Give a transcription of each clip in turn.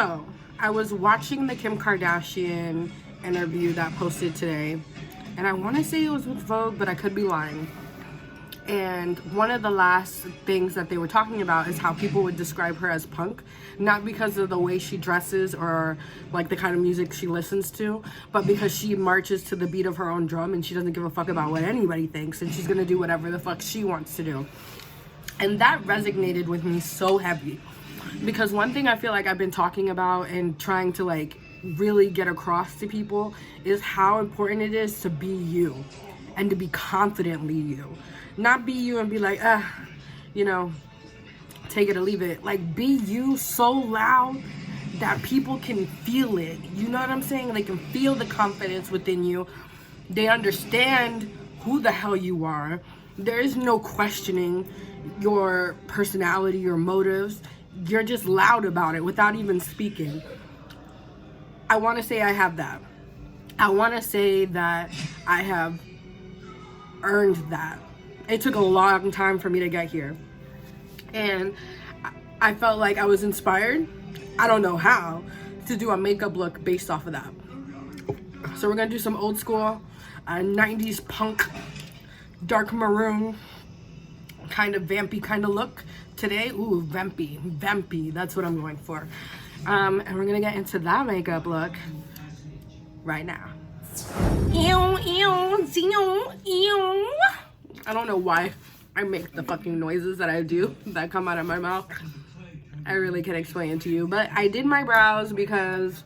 So, I was watching the Kim Kardashian interview that posted today, and I want to say it was with Vogue, but I could be lying. And one of the last things that they were talking about is how people would describe her as punk, not because of the way she dresses or like the kind of music she listens to, but because she marches to the beat of her own drum and she doesn't give a fuck about what anybody thinks, and she's gonna do whatever the fuck she wants to do. And that resonated with me so heavy, because one thing I feel like I've been talking about and trying to like really get across to people is how important it is to be you and to be confidently you. Not be you and be like, you know, take it or leave it. Like, be you so loud that people can feel it. You know what I'm saying? They can feel the confidence within you. They understand who the hell you are. There is no questioning your personality, your motives. You're just loud about it without even speaking. I want to say I have that. I want to say that I have earned that. It took a long time for me to get here. And I felt like I was inspired, I don't know how, to do a makeup look based off of that. So we're going to do some old school 90s punk, dark maroon, kind of vampy kind of look today. Ooh, vampy, that's what I'm going for. And we're going to get into that makeup look right now. I don't know why I make the fucking noises that I do that come out of my mouth. I really can't explain it to you, but I did my brows because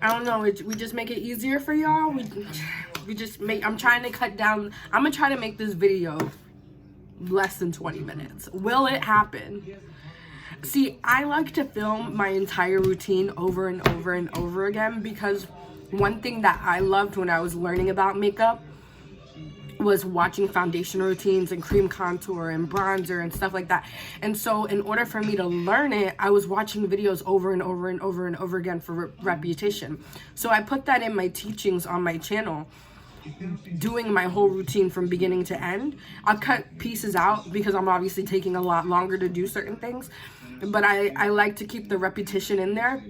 I don't know, we just make it easier for y'all. We just make, I'm trying to cut down. I'm gonna try to make this video less than 20 minutes. Will it happen? See, I like to film my entire routine over and over and over again, because one thing that I loved when I was learning about makeup was watching foundation routines and cream contour and bronzer and stuff like that. And so in order for me to learn it, I was watching videos over and over and over and over again for repetition. So I put that in my teachings on my channel, doing my whole routine from beginning to end. I'll cut pieces out because I'm obviously taking a lot longer to do certain things, but I like to keep the repetition in there,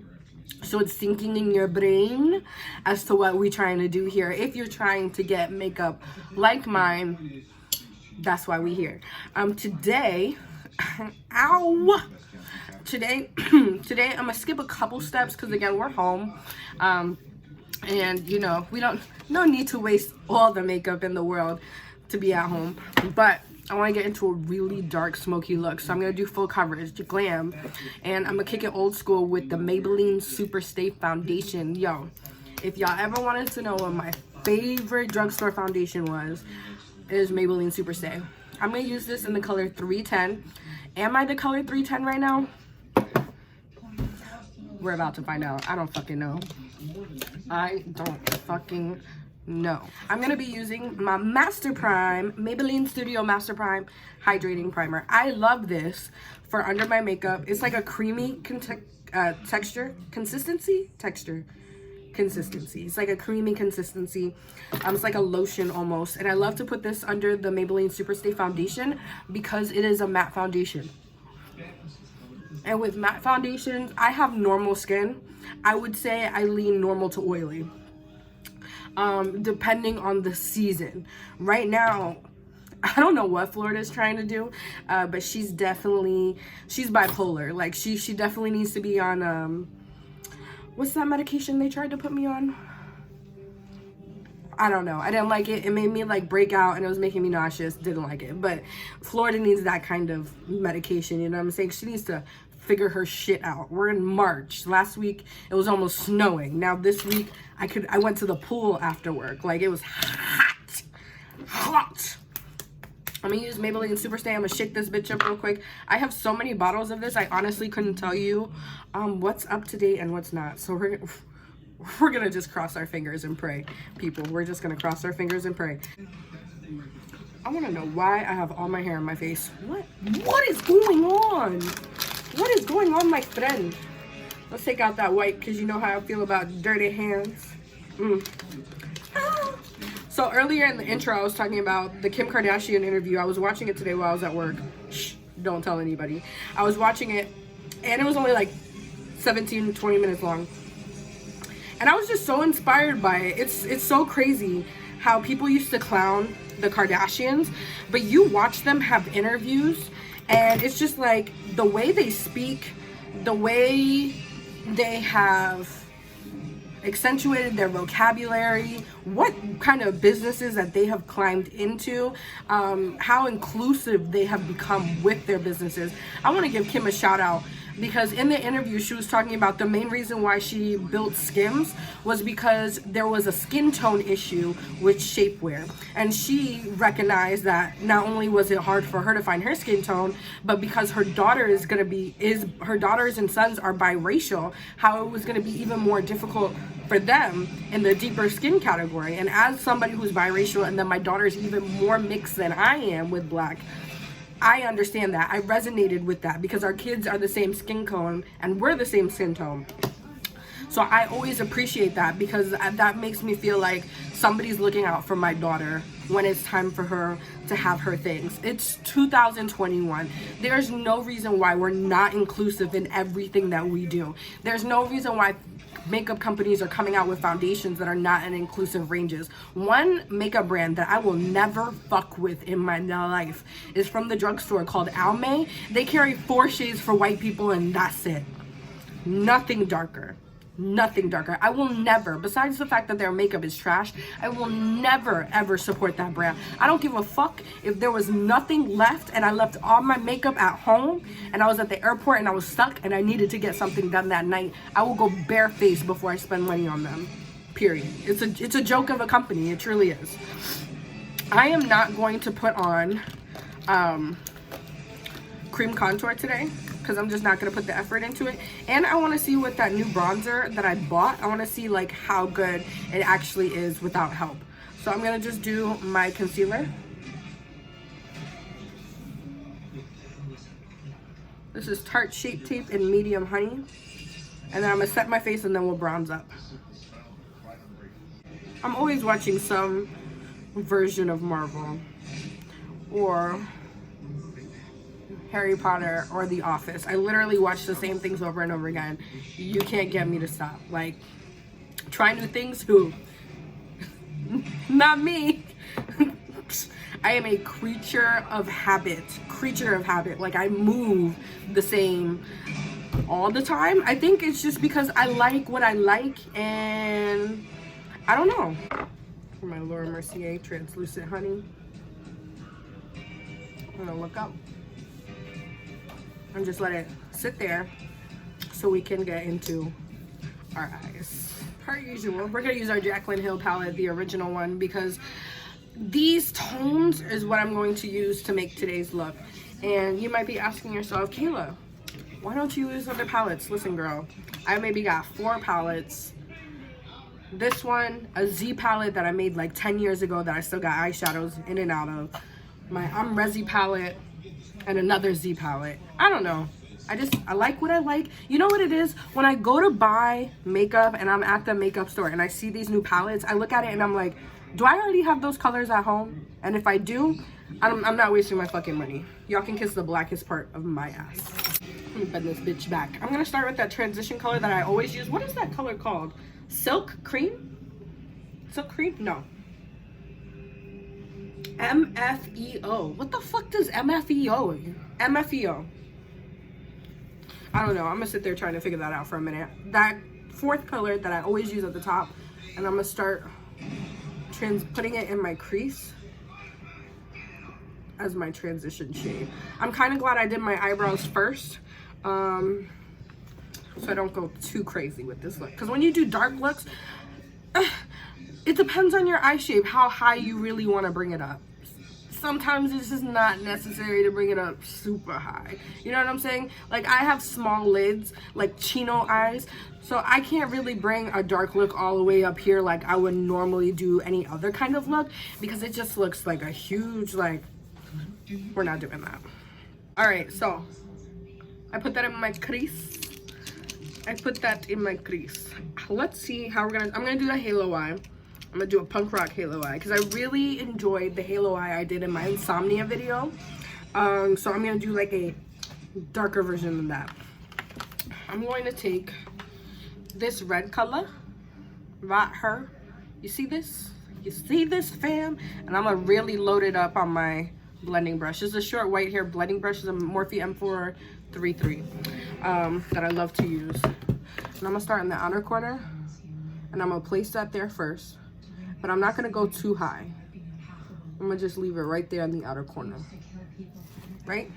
so it's sinking in your brain as to what we're trying to do here. If you're trying to get makeup like mine, that's why we're here. Today, today I'm gonna skip a couple steps because again, we're home. And you know, no need to waste all the makeup in the world to be at home. But I want to get into a really dark smoky look, so I'm going to do full coverage, Glam, and I'm going to kick it old school with the Maybelline Super Stay Foundation. Yo, if y'all ever wanted to know what my favorite drugstore foundation was, it is Maybelline Super Stay. I'm going to use this in the color 310. Am I the color 310 right now? We're about to find out. I don't fucking know. I don't fucking no. I'm going to be using my Master Prime, Maybelline Studio Master Prime Hydrating Primer. I love this for under my makeup. It's like a creamy consistency. It's like a creamy consistency. It's like a lotion almost. And I love to put this under the Maybelline Super Stay Foundation because it is a matte foundation. And with matte foundations, I have normal skin. I would say I lean normal to oily. Depending on the season. Right now, I don't know what Florida's trying to do, but she's bipolar. Like she definitely needs to be on what's that medication they tried to put me on? I don't know. I didn't like it. It made me like break out and it was making me nauseous. Didn't like it. But Florida needs that kind of medication, you know what I'm saying? She needs to figure her shit out. We're in March. Last week it was almost snowing. Now this week I went to the pool after work. Like it was hot. I'm gonna use Maybelline Super Stay. I'm gonna shake this bitch up real quick. I have so many bottles of this, I honestly couldn't tell you what's up to date and what's not. So we're gonna just cross our fingers and pray, people. We're just gonna cross our fingers and pray. I want to know why I have all my hair in my face. What is going on? What is going on, my friend? Let's take out that white, because you know how I feel about dirty hands. So earlier in the intro, I was talking about the Kim Kardashian interview. I was watching it today while I was at work. Shh, don't tell anybody. I was watching it, and it was only like 17 to 20 minutes long. And I was just so inspired by it. It's so crazy how people used to clown the Kardashians, but you watch them have interviews and it's just like the way they speak, the way they have accentuated their vocabulary, what kind of businesses that they have climbed into, how inclusive they have become with their businesses. I want to give Kim a shout out because in the interview she was talking about the main reason why she built Skims was because there was a skin tone issue with shapewear, and she recognized that not only was it hard for her to find her skin tone, but because her daughter her daughters and sons are biracial, how it was going to be even more difficult for them in the deeper skin category. And as somebody who's biracial, and then my daughter's even more mixed than I am with black, I understand that. I resonated with that because our kids are the same skin tone and we're the same skin tone. So I always appreciate that because that makes me feel like somebody's looking out for my daughter when it's time for her to have her things. It's 2021. There's no reason why we're not inclusive in everything that we do. There's no reason why makeup companies are coming out with foundations that are not in inclusive ranges. One makeup brand that I will never fuck with in my life is from the drugstore called Almay. They carry 4 shades for white people and that's it. Nothing darker. Nothing darker. I will never, besides the fact that their makeup is trash, I will never ever support that brand. I don't give a fuck if there was nothing left and I left all my makeup at home and I was at the airport and I was stuck and I needed to get something done that night. I will go barefaced before I spend money on them. Period. It's a joke of a company. It truly is. I am not going to put on cream contour today because I'm just not going to put the effort into it. And I want to see what that new bronzer that I bought, I want to see like how good it actually is without help. So I'm going to just do my concealer. This is Tarte Shape Tape in Medium Honey. And then I'm going to set my face and then we'll bronze up. I'm always watching some version of Marvel or Harry Potter or The Office. I literally watch the same things over and over again. You can't get me to stop. Like, try new things? Who? Not me. I am a creature of habit. Like, I move the same all the time. I think it's just because I like what I like, and I don't know. For my Laura Mercier Translucent Honey, I'm gonna look up and just let it sit there so we can get into our eyes. Per usual, we're gonna use our Jaclyn Hill palette, the original one, because these tones is what I'm going to use to make today's look. And you might be asking yourself, Kayla, why don't you use other palettes? Listen, girl, I maybe got 4 palettes. This one, a Z palette that I made like 10 years ago that I still got eyeshadows in and out of. My Resi palette and another Z palette. I don't know. I like what I like. You know what it is? When I go to buy makeup and I'm at the makeup store and I see these new palettes, I look at it and I'm like, do I already have those colors at home? And if I do, I'm not wasting my fucking money. Y'all can kiss the blackest part of my ass. Let me bend this bitch back. I'm gonna start with that transition color that I always use. What is that color called? Silk Cream? Silk Cream? No. MFEO. What the fuck does MFEO? MFEO. I don't know. I'm gonna sit there trying to figure that out for a minute. That 4th color that I always use at the top, and I'm gonna start putting it in my crease as my transition shade. I'm kind of glad I did my eyebrows first, so I don't go too crazy with this look. Because when you do dark looks, it depends on your eye shape, how high you really want to bring it up. Sometimes it's just not necessary to bring it up super high. You know what I'm saying? Like, I have small lids, like chino eyes, so I can't really bring a dark look all the way up here like I would normally do any other kind of look, because it just looks like a huge, like, we're not doing that. All right, so I put that in my crease. Let's see how I'm gonna do the halo eye. I'm gonna do a punk rock halo eye because I really enjoyed the halo eye I did in my insomnia video. So I'm gonna do like a darker version than that. I'm going to take this red color, right here. You see this? You see this, fam? And I'm gonna really load it up on my blending brush. This is a short white hair blending brush. It's a Morphe M433 that I love to use. And I'm gonna start in the outer corner, and I'm gonna place that there first. But I'm not gonna go too high. I'm gonna just leave it right there in the outer corner. Right?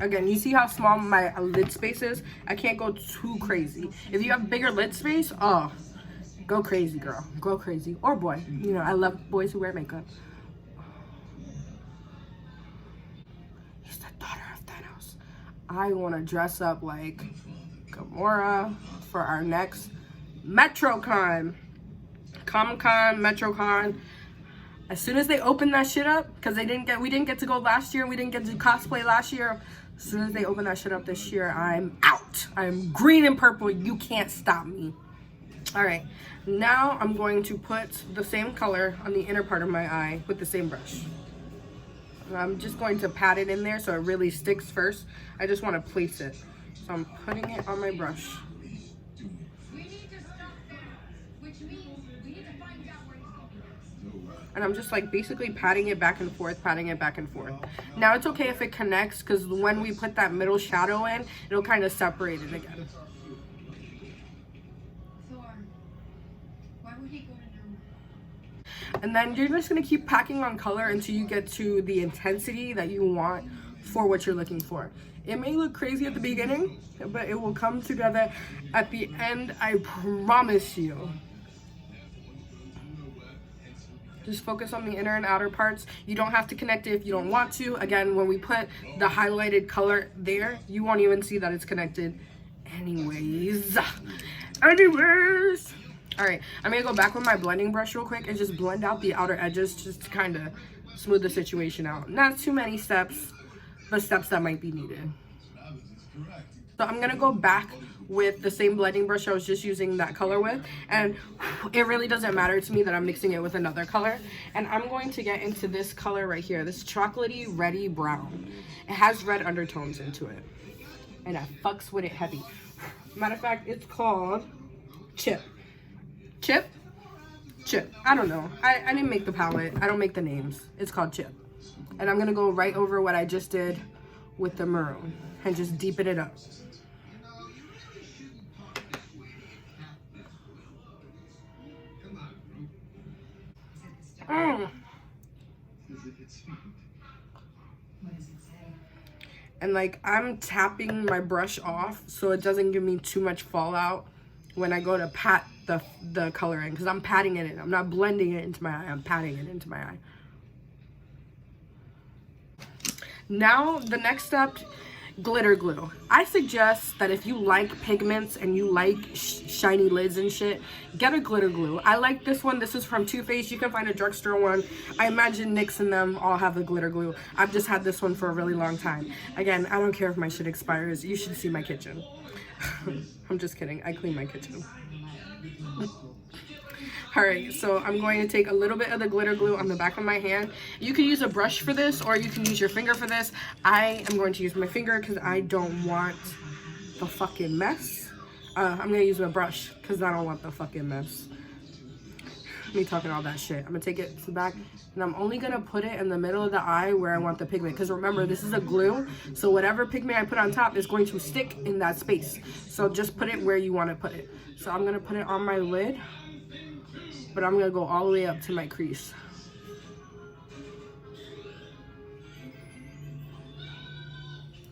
Again, you see how small my lid space is? I can't go too crazy. If you have bigger lid space, oh, go crazy, girl. Go crazy. Or boy. You know, I love boys who wear makeup. He's the daughter of Thanos. I want to dress up like Gamora for our next MetroCon. Comic-Con, MetroCon. As soon as they open that shit up, because we didn't get to go last year, we didn't get to cosplay last year. As soon as they open that shit up this year, I'm out. I'm green and purple. You can't stop me. All right, now I'm going to put the same color on the inner part of my eye with the same brush. I'm just going to pat it in there so it really sticks first. I just want to place it. So I'm putting it on my brush. And I'm just like basically patting it back and forth, patting it back and forth. Now it's okay if it connects, because when we put that middle shadow in, it'll kind of separate it again. And then you're just gonna keep packing on color until you get to the intensity that you want for what you're looking for. It may look crazy at the beginning, but it will come together at the end, I promise you. Just focus on the inner and outer parts. You don't have to connect it if you don't want to. Again, when we put the highlighted color there, you won't even see that it's connected anyways. All right, I'm gonna go back with my blending brush real quick and just blend out the outer edges just to kind of smooth the situation out. Not too many steps, but steps that might be needed. So I'm gonna go back with the same blending brush I was just using that color with, and it really doesn't matter to me that I'm mixing it with another color. And I'm going to get into this color right here, this chocolatey reddy brown. It has red undertones into it, and I fucks with it heavy. Matter of fact, it's called Chip. I don't know. I didn't make the palette. I don't make the names. It's called Chip. And I'm gonna go right over what I just did with the maroon and just deepen it up. And like, I'm tapping my brush off so it doesn't give me too much fallout when I go to pat the color in, because I'm patting it in. I'm not blending it into my eye, I'm patting it into my eye. Now the next step, glitter glue. I suggest that if you like pigments and you like shiny lids and shit, get a glitter glue. I like this one. This is from Too Faced. You can find a drugstore one. I imagine NYX and them all have the glitter glue. I've just had this one for a really long time. Again, I don't care if my shit expires. You should see my kitchen. I'm just kidding. I clean my kitchen. Alright, so I'm going to take a little bit of the glitter glue on the back of my hand. You can use a brush for this, or you can use your finger for this. I am going to use my finger because I don't want the fucking mess. I'm going to use my brush because I don't want the fucking mess. Me talking all that shit. I'm going to take it to the back, and I'm only going to put it in the middle of the eye where I want the pigment. Because remember, this is a glue, so whatever pigment I put on top is going to stick in that space. So just put it where you want to put it. So I'm going to put it on my lid, but I'm going to go all the way up to my crease.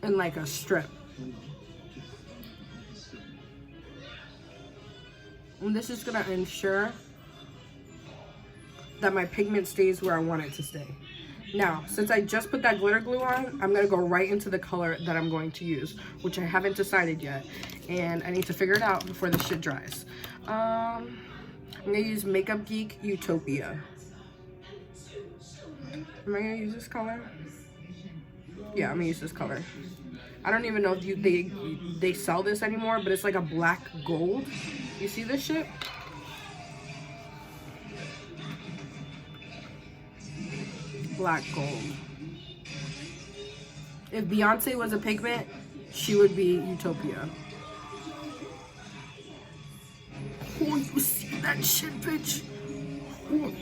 In like a strip. And this is going to ensure that my pigment stays where I want it to stay. Now, since I just put that glitter glue on, I'm going to go right into the color that I'm going to use, which I haven't decided yet. And I need to figure it out before this shit dries. I'm going to use Makeup Geek Utopia. Am I going to use this color? Yeah, I'm going to use this color. I don't even know if they sell this anymore, but it's like a black gold. You see this shit? Black gold. If Beyonce was a pigment, she would be Utopia. that shit, bitch. Ooh.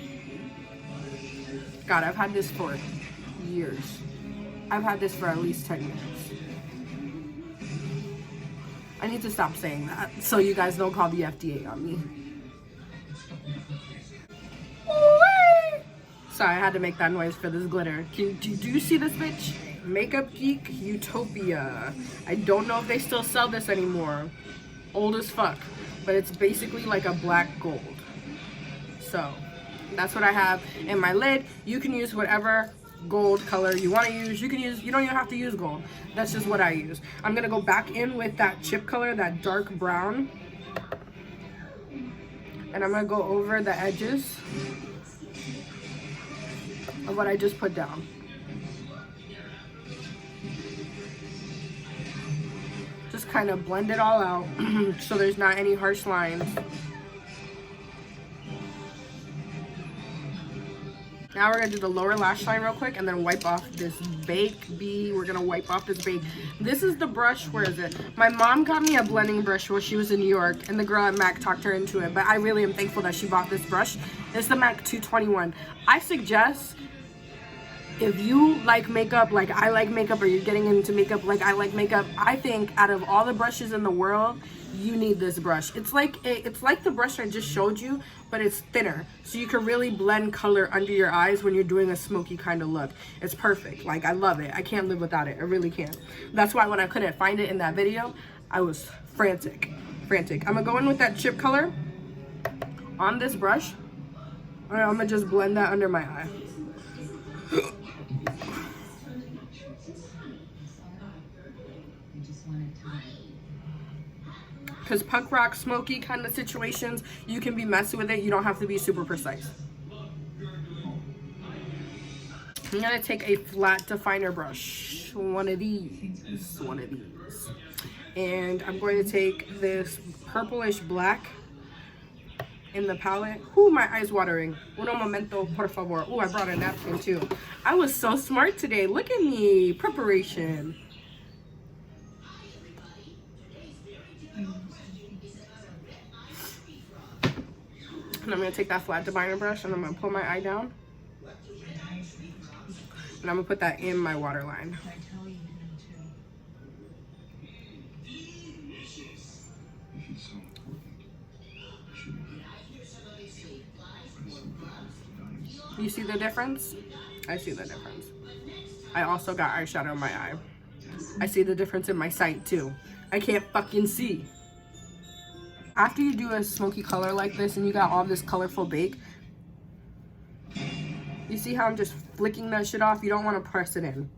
God, I've had this for years. I've had this for at least 10 years. I need to stop saying that so you guys don't call the FDA on me. Sorry, I had to make that noise for this glitter. Do you see this, bitch? Makeup Geek Utopia. I don't know if they still sell this anymore. Old as fuck. But it's basically like a black gold. So, that's what I have in my lid. You can use whatever gold color you want to use. You don't even have to use gold. That's just what I use. I'm going to go back in with that chip color, that dark brown. And I'm going to go over the edges of what I just put down. Just kind of blend it all out so there's not any harsh lines. Now we're gonna do the lower lash line real quick and then wipe off this bake. We're gonna wipe off this bake. This is the brush, where is it? My mom got me a blending brush while she was in New York, and the girl at MAC talked her into it, but I really am thankful that she bought this brush. It's the MAC 221. I suggest, if you like makeup like I like makeup, or you're getting into makeup like I like makeup, I think out of all the brushes in the world, you need this brush. It's like the brush I just showed you, but it's thinner, so you can really blend color under your eyes when you're doing a smoky kind of look. It's perfect. Like, I love it. I can't live without it. I really can't. That's why when I couldn't find it in that video, I was frantic. I'm gonna go in with that chip color on this brush, and I'm gonna just blend that under my eye. Because punk rock, smoky kind of situations, you can be messy with it. You don't have to be super precise. I'm going to take a flat definer brush. One of these. And I'm going to take this purplish black in the palette. Ooh, my eye's watering. Uno momento, por favor. Ooh, I brought a napkin too. I was so smart today. Look at me. Preparation. And I'm going to take that flat definer brush and I'm going to pull my eye down. And I'm going to put that in my waterline. You see the difference? I see the difference. I also got eyeshadow in my eye. I see the difference in my sight too. I can't fucking see. After you do a smoky color like this and you got all this colorful bake, you see how I'm just flicking that shit off? You don't want to press it in.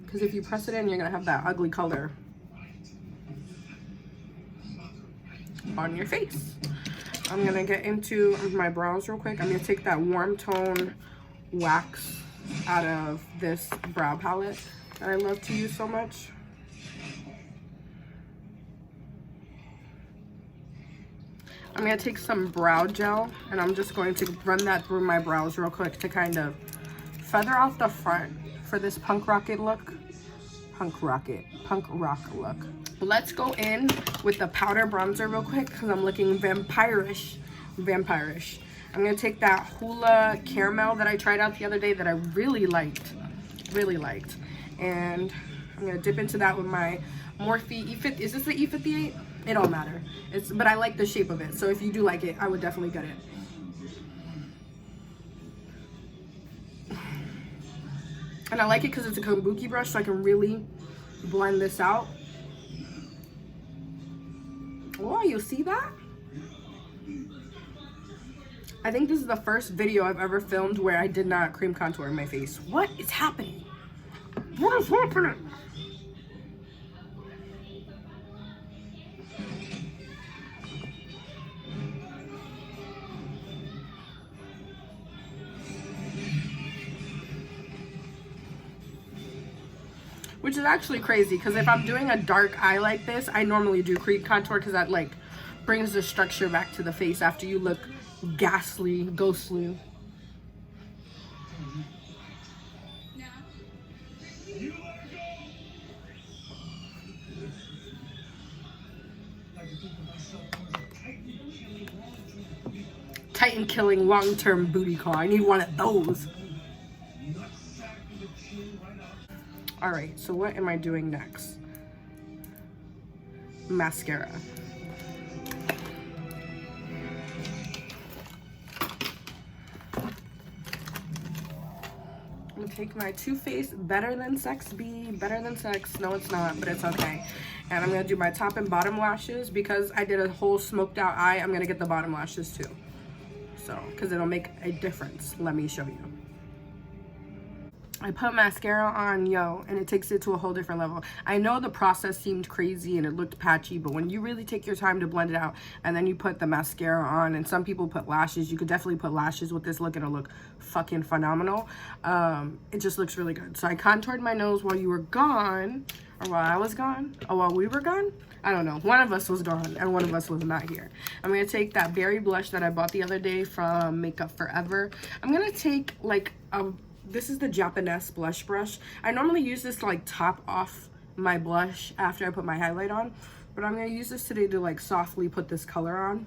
Because if you press it in, you're going to have that ugly color on your face. I'm going to get into my brows real quick. I'm going to take that warm tone wax out of this brow palette that I love to use so much. I'm going to take some brow gel and I'm just going to run that through my brows real quick to kind of feather off the front for this punk rock look. Let's go in with the powder bronzer real quick because I'm looking vampirish. I'm going to take that Hula Caramel that I tried out the other day that I really liked. And I'm going to dip into that with my Morphe E50. Is this the E58? It don't matter. But I like the shape of it. So if you do like it, I would definitely get it. And I like it because it's a kabuki brush, so I can really blend this out. Oh, you see that? I think this is the first video I've ever filmed where I did not cream contour in my face. What is happening? What is happening? Which is actually crazy because if I'm doing a dark eye like this, I normally do cream contour because that like brings the structure back to the face after you look ghostly. Titan killing long-term booty call. I need one of those. All right, so what am I doing next? Mascara. I'm gonna take my Too Faced Better Than Sex Better Than Sex. No, it's not, but it's okay. And I'm gonna do my top and bottom lashes. Because I did a whole smoked out eye, I'm gonna get the bottom lashes too. So, because it'll make a difference. Let me show you. I put mascara on, yo, and it takes it to a whole different level. I know the process seemed crazy and it looked patchy, but when you really take your time to blend it out and then you put the mascara on, and some people put lashes, you could definitely put lashes with this look. It'll look fucking phenomenal. It just looks really good. So I contoured my nose while you were gone, or while I was gone, or while we were gone. I don't know. One of us was gone and one of us was not here. I'm going to take that berry blush that I bought the other day from Makeup Forever. I'm going to take like this is the Japanese blush brush. I normally use this to like top off my blush after I put my highlight on, but I'm going to use this today to like softly put this color on.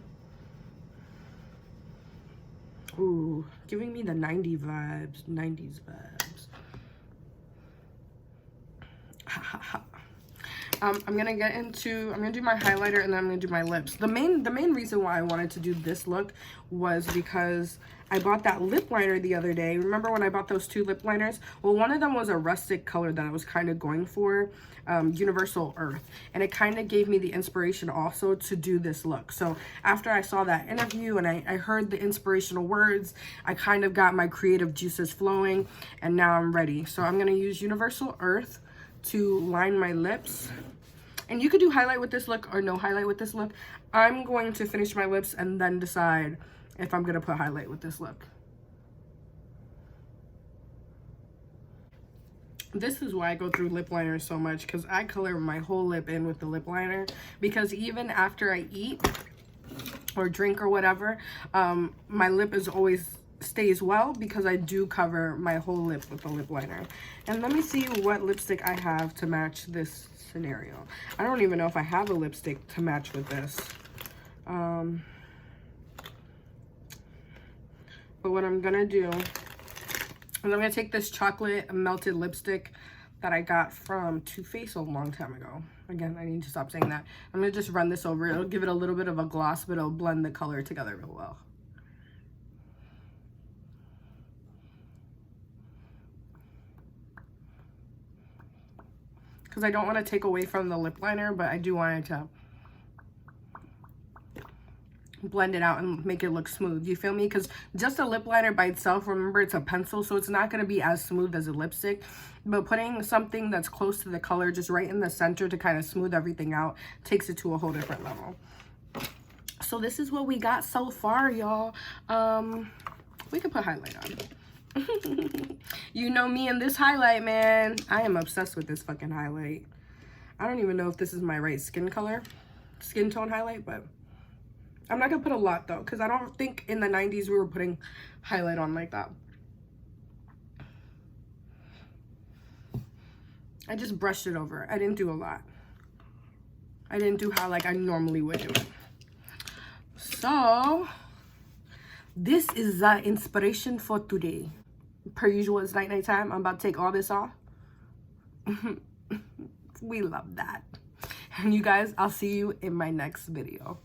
Ooh, giving me the 90s vibes. I'm gonna do my highlighter and then I'm gonna do my lips. The main reason why I wanted to do this look was because I bought that lip liner the other day. Remember when I bought those 2 lip liners? Well, one of them was a rustic color that I was kind of going for, Universal Earth, and it kind of gave me the inspiration also to do this look. So after I saw that interview and I heard the inspirational words, I kind of got my creative juices flowing, and now I'm ready. So I'm gonna use Universal Earth to line my lips. And you could do highlight with this look or no highlight with this look. I'm going to finish my lips and then decide if I'm gonna put highlight with this look. This is why I go through lip liners so much, because I color my whole lip in with the lip liner. Because even after I eat or drink or whatever, my lip is always stays well because I do cover my whole lip with the lip liner. And let me see what lipstick I have to match this scenario. I don't even know if I have a lipstick to match with this. But what I'm gonna do is I'm gonna take this chocolate melted lipstick that I got from Too Faced a long time ago. Again, I need to stop saying that. I'm gonna just run this over. It'll give it a little bit of a gloss, but it'll blend the color together real well. Because I don't want to take away from the lip liner, but I do want it to blend it out and make it look smooth. You feel me? Because just a lip liner by itself, remember, it's a pencil, so it's not going to be as smooth as a lipstick. But putting something that's close to the color just right in the center to kind of smooth everything out takes it to a whole different level. So this is what we got so far, y'all. We could put highlight on. You know me and this highlight, man. I am obsessed with this fucking highlight. I don't even know if this is my right skin tone highlight, but I'm not gonna put a lot though, because I don't think in the 90s we were putting highlight on like that. I just brushed it over. I didn't do a lot. I didn't do how like I normally would do it. So this is the inspiration for today. Per usual, it's night time. I'm about to take all this off. We love that. And you guys, I'll see you in my next video.